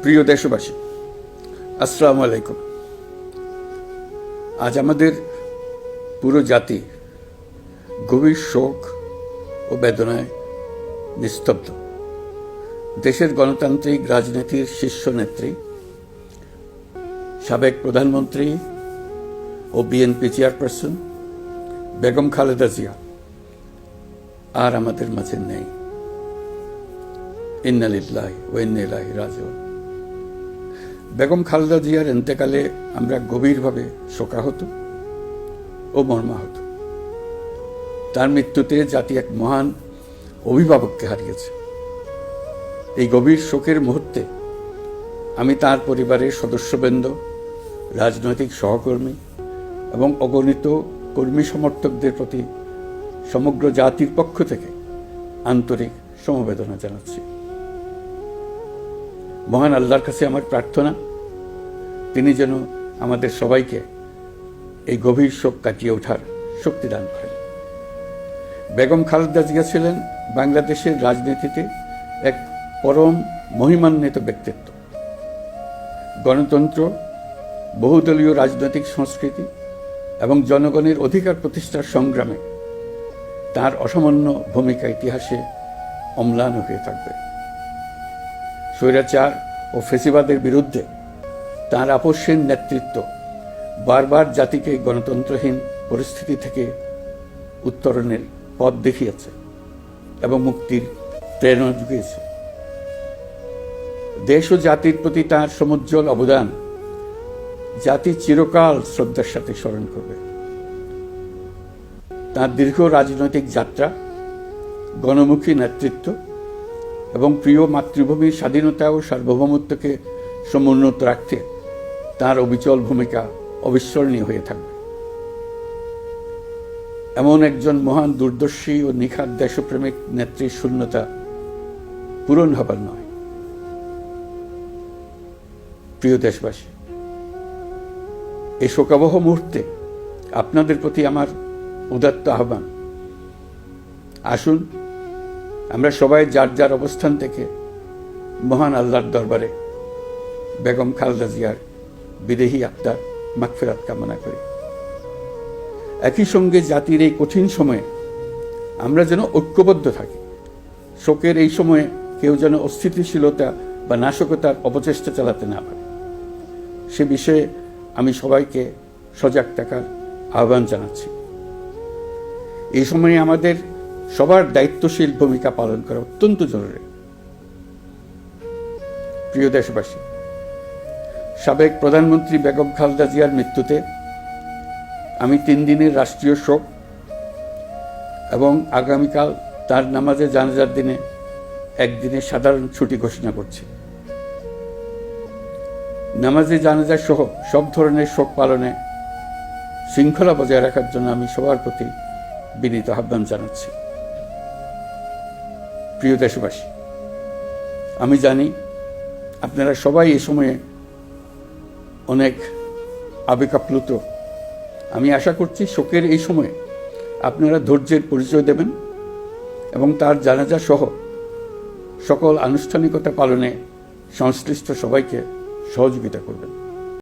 প্রিয় দেশবাসী, আসসালামু আলাইকুম। আজ আমাদের পুরো জাতি গভীর শোক ও বেদনায় নিস্তব্ধ। দেশের গণতান্ত্রিক রাজনীতির শীর্ষ নেত্রী, সাবেক প্রধানমন্ত্রী ও বিএনপি চেয়ারপারসন বেগম খালেদা জিয়া আর আমাদের মাঝে নেই। ইন্না লিল্লাহি ওয়া ইন্না ইলাইহি রাজিউন। বেগম খালেদা জিয়ার ইন্তেকালে আমরা গভীরভাবে শোকাহত ও মর্মাহত। তার মৃত্যুতে জাতি এক মহান অভিভাবককে হারিয়েছে। এই গভীর শোকের মুহূর্তে আমি তার পরিবারের সদস্যবৃন্দ, রাজনৈতিক সহকর্মী এবং অগণিত কর্মী সমর্থকদের প্রতি সমগ্র জাতির পক্ষ থেকে আন্তরিক সমবেদনা জানাচ্ছি। মহান আল্লাহর কাছে আমার প্রার্থনা, তিনি যেন আমাদের সবাইকে এই গভীর শোক কাটিয়ে ওঠার শক্তি দান করেন। বেগম খালেদা জিয়া ছিলেন বাংলাদেশের রাজনীতিতে এক পরম মহিমান্বিত ব্যক্তিত্ব। গণতন্ত্র, বহুদলীয় রাজনৈতিক সংস্কৃতি এবং জনগণের অধিকার প্রতিষ্ঠার সংগ্রামে তার অসামান্য ভূমিকা ইতিহাসে অম্লান হয়ে থাকবে। স্বৈরাচার ও ফেসিবাদের বিরুদ্ধে তাঁর আপসহীন নেতৃত্ব বারবার জাতিকে গণতন্ত্রহীন পরিস্থিতি থেকে উত্তরণের পথ দেখিয়েছে এবং মুক্তির প্রেরণা জুগিয়েছে। দেশ ও জাতির প্রতি তাঁর সমুজ্জ্বল অবদান জাতি চিরকাল শ্রদ্ধার সাথে স্মরণ করবে। তাঁর দীর্ঘ রাজনৈতিক যাত্রা, গণমুখী নেতৃত্ব এবং প্রিয় মাতৃভূমির স্বাধীনতা ও সার্বভৌমত্বকে সমুন্নত রাখতে তাঁর অবিচল ভূমিকা অবিস্মরণীয় হয়ে থাকবে। এমন একজন মহান দূরদর্শী ও নিখাদ দেশপ্রেমিক নেত্রীর শূন্যতা পূরণ হবার নয়। প্রিয় দেশবাসী, এই শোকাবহ মুহূর্তে আপনাদের প্রতি আমার উদাত্ত আহ্বান, আসুন আমরা সবাই যার যার অবস্থান থেকে মহান আল্লাহর দরবারে বেগম খালেদা জিয়ার বিদেহী আত্মার মাগফিরাত কামনা করি। একই সঙ্গে জাতির এই কঠিন সময়ে আমরা যেন ঐক্যবদ্ধ থাকি। শোকের এই সময়ে কেউ যেন অস্থিতিশীলতা বা নাশকতার অপচেষ্টা চালাতে না পারে, সে বিষয়ে আমি সবাইকে সজাগ থাকার আহ্বান জানাচ্ছি। এই সময়ে আমাদের সবার দায়িত্বশীল ভূমিকা পালন করা অত্যন্ত জরুরি। প্রিয় দেশবাসী, সাবেক প্রধানমন্ত্রী বেগম খালেদা জিয়ার মৃত্যুতে আমি 3 দিনের রাষ্ট্রীয় শোক এবং আগামীকাল তার নামাজে জানাজার দিনে একদিনের সাধারণ ছুটি ঘোষণা করছি। নামাজে জানাজা সহ সব ধরনের শোক পালনে শৃঙ্খলা বজায় রাখার জন্য আমি সবার প্রতি বিনীত আহ্বান জানাচ্ছি। প্রিয় দেশবাসী, আমি জানি আপনারা সবাই এই সময়ে অনেক আবেগাপ্লুত। আমি আশা করছি শোকের এই সময়ে আপনারা ধৈর্যের পরিচয় দেবেন এবং তার জানাজা সহ সকল আনুষ্ঠানিকতা পালনে সংশ্লিষ্ট সবাইকে সহযোগিতা করবেন।